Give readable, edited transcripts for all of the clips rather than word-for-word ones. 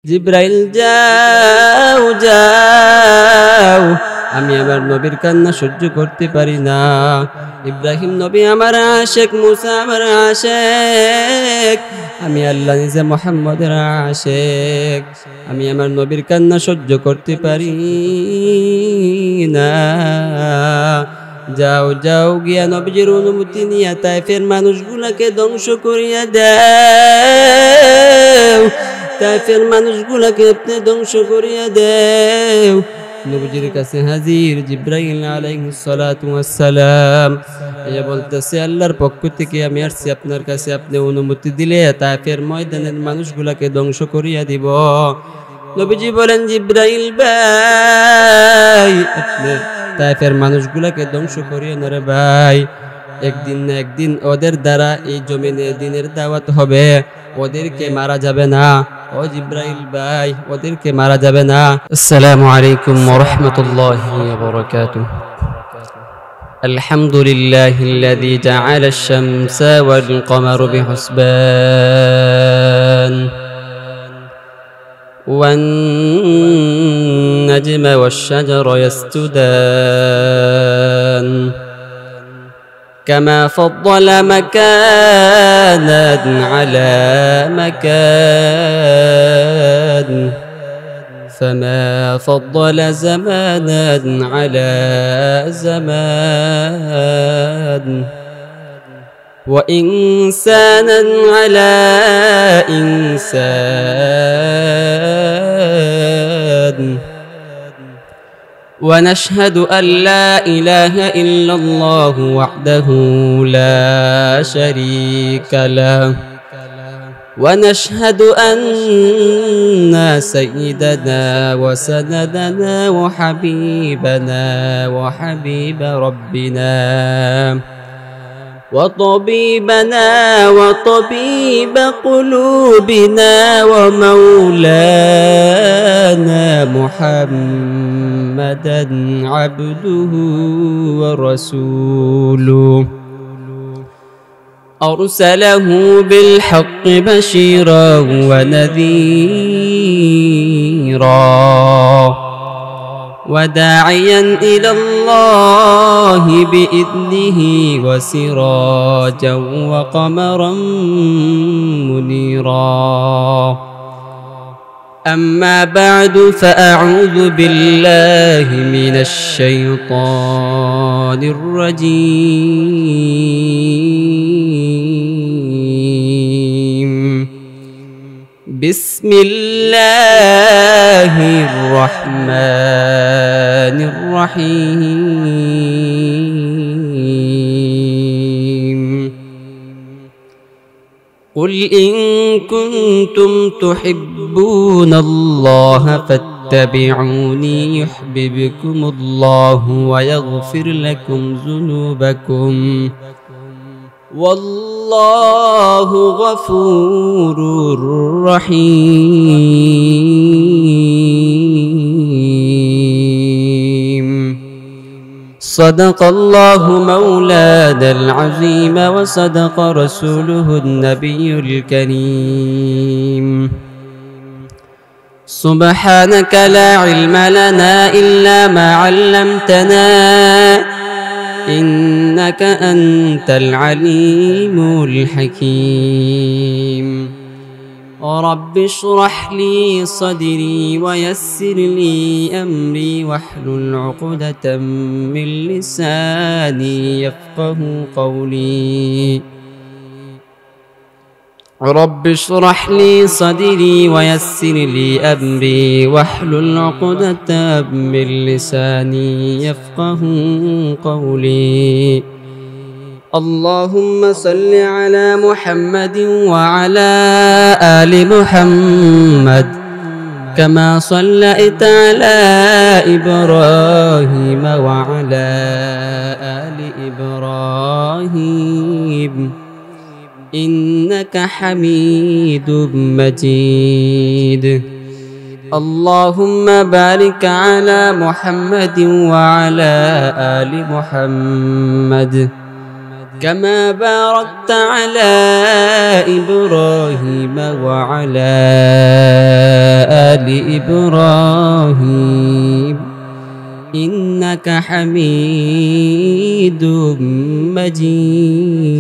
জিব্রাইল যাও যাও, আমি আমার নবীর কান্না সহ্য করতে পারি না। ইব্রাহিম নবী আমার আশেক, মুসা আমার আশেক, আমি আল্লাহ নিজে মুহাম্মদের আশেক, আমি আমার নবীর কান্না সহ্য করতে পারি না। যাও যাও গিয়া নবীজির অনুমতি নিয়ে তাইফের মানুষগুলাকে ধ্বংস করিয়া দেও, তাইফের মানুষগুলাকে আপনি ধ্বংস করিয়া দেও। নবীজির কাছে হাজির জিব্রাইল আলাইহিস সালাতু ওয়াস সালাম, এ বলতেছে আল্লাহর পক্ষ থেকে আমি আসছি আপনার কাছে, আপনি অনুমতি দিলে তাইফের ময়দানের মানুষগুলাকে ধ্বংস করিয়া দিব। নবীজি বলেন জিব্রাইল ভাই, আপনি তাইফের মানুষগুলাকে ধ্বংস করিয়া না রে ভাই, একদিন না একদিন ওদের দ্বারা এই জমিনে দ্বীনের দাওয়াত হবে, ওদেরকে মারা যাবে না। ও জিব্রাইল ভাই, ওদেরকে মারা যাবে না। আসসালামু আলাইকুম ওয়া রাহমাতুল্লাহি ওয়া বারাকাতুহু। আলহামদুলিল্লাহিল্লাযী জাআলা আশ-শামসা ওয়াল কমারা বিহুসবান والنجم والشجر يسجدان كما فضل مكانا على مكان فما فضل زمانا على زمان وإنسانا على إنسان ونشهد أن لا إله إلا الله وحده لا شريك له ونشهد أن سيدنا وسندنا وحبيبنا وحبيب ربنا وطبيبنا وطبيب قلوبنا ومولانا محمدا عبده ورسوله أرسله بالحق بشيرا ونذيرا وداعيا إلى الله بإذنه وسراجا وقمرا منيرا. أما بعد فأعوذ بالله من الشيطان الرجيم. بسم الله الرحمن الرحيم. قل إن كنتم تحبون الله فاتبعوني يحببكم الله ويغفر لكم ذنوبكم والله غفور رحيم. صدق الله مولانا العظيم وصدق رسوله النبي الكريم. سبحانك لا علم لنا إلا ما علمتنا إنك أنت العليم الحكيم. رب اشرح لي صدري ويسر لي أمري واحلل عقدة من لساني يفقه قولي. رب اشرح لي صدري ويسر لي أمري واحلل عقدة من لساني يفقه قولي. اللهم صل على محمد وعلى آل محمد كما صليت على إبراهيم وعلى آل إبراهيم إنك حميد مجيد. اللهم بارك على محمد وعلى آل محمد كما باركت على إبراهيم وعلى آل إبراهيم إنك حميد مجيد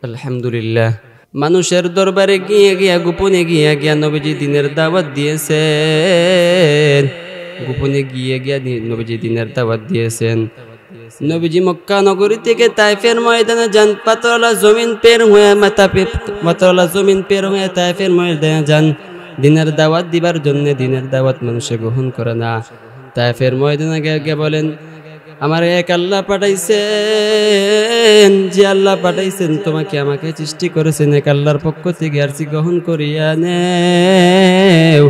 الحمد لله মানুষের দরবারে গিয়ে গিয়া গোপনে গিয়া গিয়া নবীজি দিনের দাওয়াত দিয়েছেন গোপনে গিয়ে গিয়া নবীজি দিনের দাওয়াত দিয়েছেন নবীজি মক্কা নগরী থেকে তায়েফের ময়দানে যান পাথরওয়ালা জমিন পের হয়ে পাথরওয়ালা জমিন পের হয়ে তায়েফের ময়দানে যান দিনের দাওয়াত দিবার জন্য দিনের দাওয়াত মানুষে গ্রহণ করে না তায়েফের ময়দানে গিয়ে বলেন আমার এক আল্লাহ পাঠাইছেন যে আল্লাহ পাঠাইছেন তোমাকে আমাকে সৃষ্টি করেছেন এক আল্লাহর পক্ষ থেকে আরজি গ্রহণ করিয়া নেও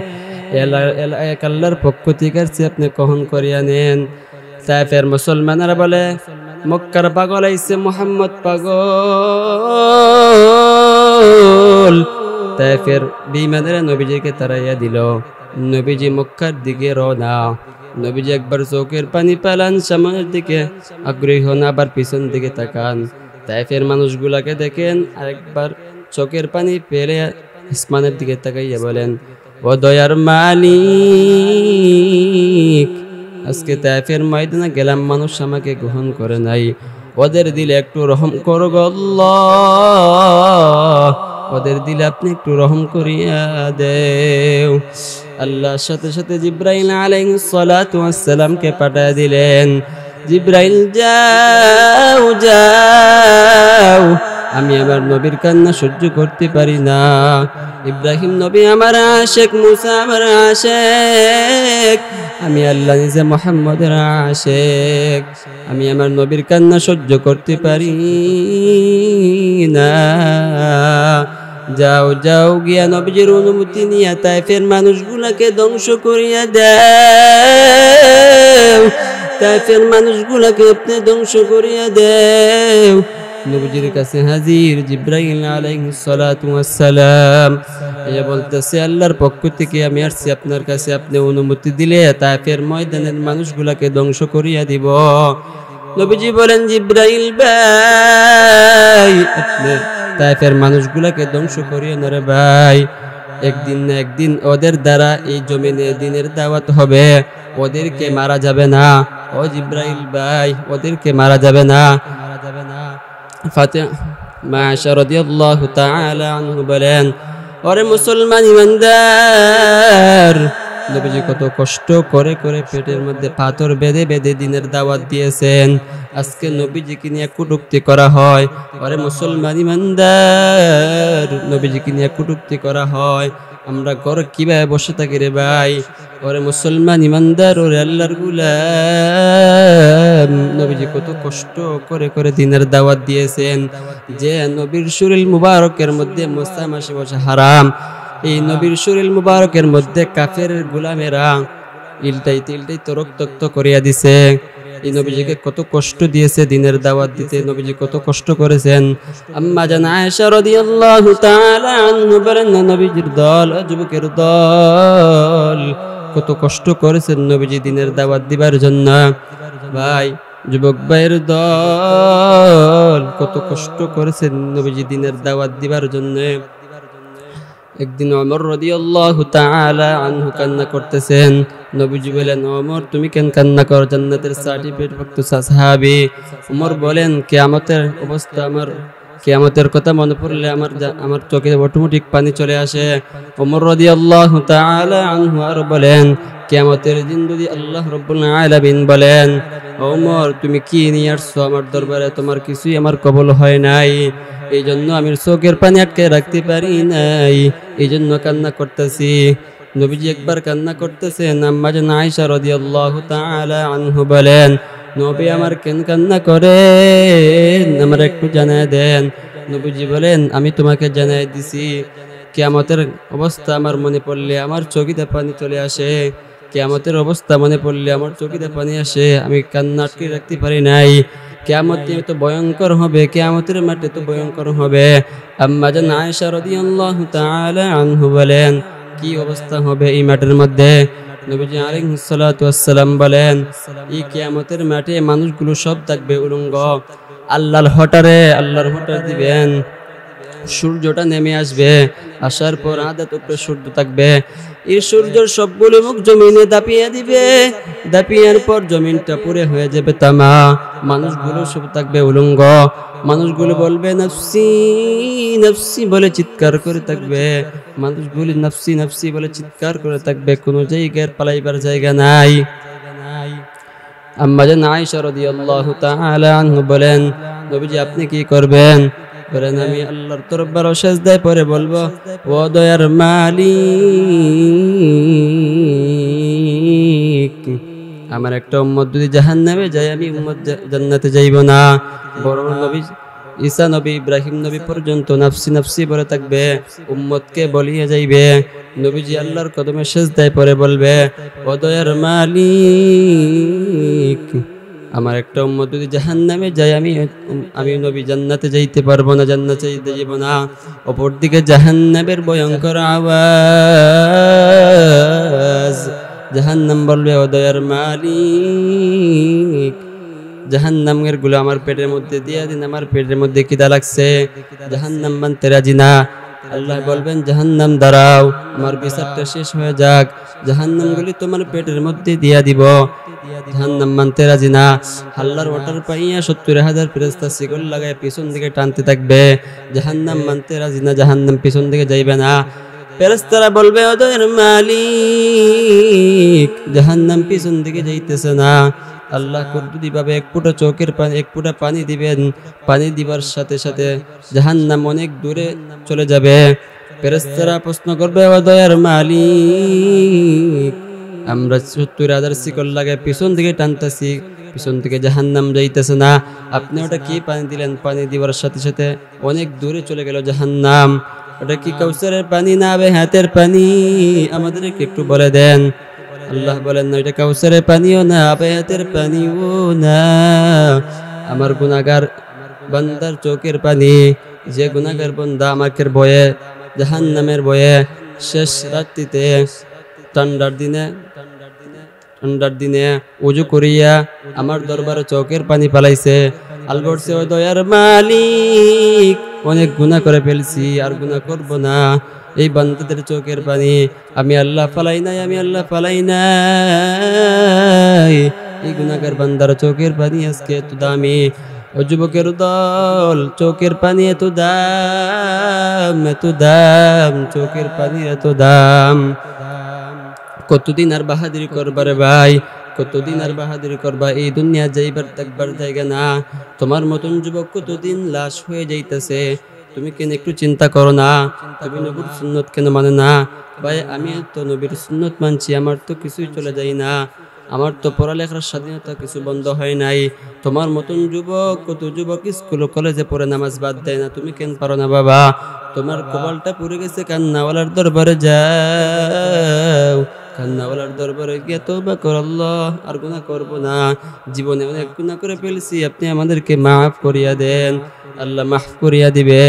এক আল্লাহর পক্ষ থেকে আরজি আপনি গ্রহণ করিয়া নেন তায়েফের মুসলমানেরা বলে মক্কার পাগল আইছে মুহাম্মদ পাগল তায়েফের বেঈমানেরা নবীজিকে তাড়াইয়া দিল নবীজি মক্কার দিকে রওনা নবীজি একবার চোখের পানি পেলান সামনের দিকে আগ্রহী হন আবার পিছন দিকে তাকান তায়েফের মানুষগুলাকে দেখেন আরেকবার চোখের পানি পেলে আসমানের দিকে তাকাইয়া বলেন ও দয়ার মালিক আজকে তায়েফের ময়দানে গেলাম মানুষ আমাকে গ্রহণ করে নাই ওদের দিলে একটু রহম করো গো আল্লাহ ওদের দিলে আপনি একটু রহম করিয়া দেও আল্লাহর সাথে সাথে জিব্রাইল আলাইহিস সালাতু ওয়াস সালামকে পাঠিয়ে দিলেন জিব্রাইল যাও যাও আমি আমার নবীর কান্না সহ্য করতে পারি না ইব্রাহিম নবী আমার আশিক মুসা আমার আশিক আমি আল্লাহ নিজে মুহাম্মদের আশিক আমি আমার নবীর কান্না সহ্য করতে পারি না যাও যাও গিয়া নবীজির অনুমতি নিয়ে তায়েফের মানুষগুলাকে ধ্বংস করিয়া দেও তায়েফের মানুষগুলাকে আপনি ধ্বংস করিয়া দেও নবীজির কাছে হাজির জিব্রাইল আলাইহিস সালাতু ওয়াস সালাম এ বলতেছে আল্লাহর পক্ষ থেকে আমি আসছি আপনার কাছে আপনি অনুমতি দিলে তায়েফের ময়দানের মানুষগুলাকে ধ্বংস করিয়া দিব নবীজি বলেন জিব্রাইল ভাই আপনি তায়েফের মানুষগুলাকে ধ্বংস করিও না রে ভাই একদিন না একদিন ওদের দ্বারা এই জমিনে দিনের দাওয়াত হবে ওদেরকে মারা যাবে না ও জিব্রাইল ভাই ওদেরকে মারা যাবে না ফাতিমা আয়েশা রাদিয়াল্লাহু তাআলা আনহু বলেন ওরে মুসলমান ইমানদার নবীজি কত কষ্ট করে করে পেটের মধ্যে পাথর বেঁধে বেঁধে দিনের দাওয়াত দিয়েছেন আজকে নবীজিকে নিয়ে কটূক্তি করা হয় ওরে মুসলমান ইমানদার নবীজিকে নিয়ে কটূক্তি করা হয় আমরা ঘরে কিভাবে বসে থাকি রে ভাই ওরে মুসলমান ইমানদার ওরে আল্লাহর গোলাম নবীজি কত কষ্ট করে করে দিনের দাওয়াত দিয়েছেন যে নবীর শরীর মুবারকের মধ্যে মশা মাসি বসা হারাম এই নবীর শরীর মুবারকের মধ্যে কাফের গোলামেরা ইলটাইতে রক্তাক্ত করিয়া দিছে এই নবীজিকে কত কষ্ট দিয়েছে দিনের দাওয়াত দিতে নবীজি কত কষ্ট করেছেন আম্মা জান আয়েশা রাদিয়াল্লাহু তাআলা আনহা বলেন নবীজির দল যুবকের দল কত কষ্ট করেছেন নবীজি দিনের দাওয়াত দিবার জন্য ভাই যুবক ভাইয়ের দল কত কষ্ট করেছেন নবীজি দিনের দাওয়াত দিবার জন্য একদিন ওমর রাদিয়াল্লাহু তাআলা আনহু কান্না করতেছেন নবীজি বলেন ওমর তুমি কেন কান্না করো জান্নাতের সার্টিফিকেট প্রাপ্ত সাহাবী ওমর বলেন কিয়ামতের অবস্থা আমার কিয়ামতের কথা মনে পড়লে আমার চোখে অটোমেটিক পানি চলে আসে ওমর রাদিয়াল্লাহু তাআলা আনহু আর বলেন কিয়ামতের দিন যদি আল্লাহ রাব্বুল আলামিন বলেন ওমর তুমি কি নিয়ে আসছো আমার দরবারে তোমার কিছুই আমার কবুল হয় নাই এইজন্য আমি চোখের পানি আটকে রাখতে পারি নাই এইজন্য কান্না করতেছি নবীজি একবার কান্না করতেছেন আম্মা জান আয়েশা রাদিয়াল্লাহু তাআলা আনহা বলেন নবী আমার কেন কান্না করেন আমার একটু জানায় দেন নবীজি বলেন আমি তোমাকে জানাই দিছি কিয়ামতের অবস্থা আমার মনে পড়লে আমার চোখে পানি চলে আসে কিয়ামতের অবস্থা মনে পড়লে আমার চোখে পানি আসে আমি কান্না আটকে রাখতে পারি নাই কিয়ামত তো ভয়ঙ্কর হবে কিয়ামতের মাঠে তো ভয়ঙ্কর হবে আম্মা জান আয়েশা রাদিয়াল্লাহু তাআলা আনহা বলেন কি অবস্থা হবে এই মাঠের মধ্যে নবীজি আলাইহিস সালাতু ওয়াস সালাম বলেন এই কিয়ামতের মাঠে মানুষগুলো সব থাকবে উলঙ্গ আল্লাহর হটার দিবেন সূর্যটা নেমে আসবে, আসার পর আধা টুকরো সূর্য থাকবে। এই সূর্যের সবগুলো মুখ জমিনে দাপিয়ে দিবে, দাপিয়ার পর জমিনটা পুরে হয়ে যাবে তামা। মানুষগুলো সব থাকবে উলঙ্গ, মানুষগুলো বলবে নফসি নফসি বলে চিৎকার করে থাকবে, মানুষগুলি নফসি নফসি বলে চিৎকার করে থাকবে, কোনো জায়গার পালাইবার জায়গা নাই। আম্মা জান আয়েশা রাদিয়াল্লাহু তাআলা আনহা বলেন, নবীজি আপনি কি করবেন? বলেন আমি আল্লাহর দরবারে সেজদায় পড়ে বলবো, ও দয়ার মালিক, আমার একটা উম্মত যদি জাহান্নামে যায় আমি উম্মত জান্নাতে যাইব না। বড় নবী ঈসা নবী, ইব্রাহিম নবী পর্যন্ত নফসি নফসি বলে থাকবে, উম্মতকে বলিয়ে যাইবে। নবীজি আল্লাহর কদমে সেজদায় পড়ে বলবে, ও দয়ার মালিক, আমার একটা উম্মত যদি জাহান্নামে যায় আমি নবী জান্নাতে যাইতে পারবো না, জান্নাতে যাইতে যাব না। অপরদিকে জাহান্নামের ভয়ঙ্কর আওয়াজ, জাহান্নাম বলবে, ও দয়ার মালিক, জাহান্নামের গুলো আমার পেটের মধ্যে দিয়া দিন, আমার পেটের মধ্যে খিদা লাগছে, জাহান্নাম মানতে রাজি না। আল্লাহ বলবেন, জাহান্নাম দাঁড়াও, আমার বিচারটা শেষ হয়ে যাক, জাহান্নামগুলি তোমার পেটের মধ্যে দিয়া দিব। জাহান্নাম মানতে রাজি না। আল্লাহর ওটার পাইয়া 70,000 ফেরেশতা শিকল লাগায় পিছন দিকে টানতে থাকবে, জাহান্নাম মানতে রাজি না, জাহান্নাম পিছন দিকে যাইবে না। ফেরেশতারা বলবে, ও দয়ার মালিক, জাহান্নাম পিছন দিকে যাইতেছে না। আল্লাহ কুদরতিভাবে এক ফোঁটা চোখের পানি, এক ফোঁটা পানি দিবেন, পানি দিবার সাথে সাথে জাহান্নাম অনেক দূরে চলে যাবে। ফেরেশতারা প্রশ্ন করবে, ও দয়ার মালিক, আমরা 70,000 শিকল লাগায় পিছন দিকে টানতেছি, পিছন থেকে জাহান্নাম যাইতেছে না, আপনি ওটা কি পানি দিলেন? পানি দিবার সাথে সাথে অনেক দূরে চলে গেল জাহান্নাম। ওটা কি কাউসারের পানি না হাতের পানি? আমাদেরকে একটু বলে দেন। আল্লাহ বলেন, না, এটা কাউসারের পানিও না, হাতের পানিও না, আমার গুনাহগার বান্দার চোখের পানি। যে গুনাহগার বান্দা আমাকে ভয়ে, জাহান্নামের ভয়ে শেষ রাত্রিতে ঠান্ডার দিনে ওযু করিয়া আমার দরবারে চোখের পানি পালাইছে, আল্লাহ বলছে, ও দয়ার মালিক, অনেক গুনাহ করে ফেলছি, আর গুনাহ করব না, এই বান্দাদের চোখের পানি আমি আল্লাহ ফালাই নাই, আমি আল্লাহ ফালাই নাই। এই গুনাহগার বান্দার চোখের পানি আজকে এত দামি। ও যুবকের দল, চোখের পানি এত দাম, এত দাম, চোখের পানি এত দাম। কতদিন আর বাহাদুরি করবার ভাই, কতদিন আর বাহাদুরি করবা? এই দুনিয়া যাইবার দেখবার জায়গা না। তোমার মতন যুবক কতদিন লাশ হয়ে যাইতেছে, তুমি কেন একটু চিন্তা করো না? তুমি নবীর সুন্নত কেন মানে না? ভাই আমি তো নবীর সুন্নত মানছি, আমার তো কিছুই চলে যায় না, আমার তো পড়ালেখার স্বাধীনতা কিছু বন্ধ হয় নাই। তোমার মতন যুবক, কত যুবক স্কুল কলেজে পড়ে নামাজ বাদ দেয় না, তুমি কেন পারো না বাবা? তোমার কপালটা পুড়ে গেছে, কান্নাওয়ালার দরবারে যাও, কান্নাওয়ালার দরবারে গিয়ে তওবা কর, আল্লাহ আর গুনাহ করব না, জীবনে অনেক গুনাহ করে ফেলছি, আপনি আমাদেরকে মাফ করিয়া দেন। আল্লাহ মাফ করিয়া দিবে।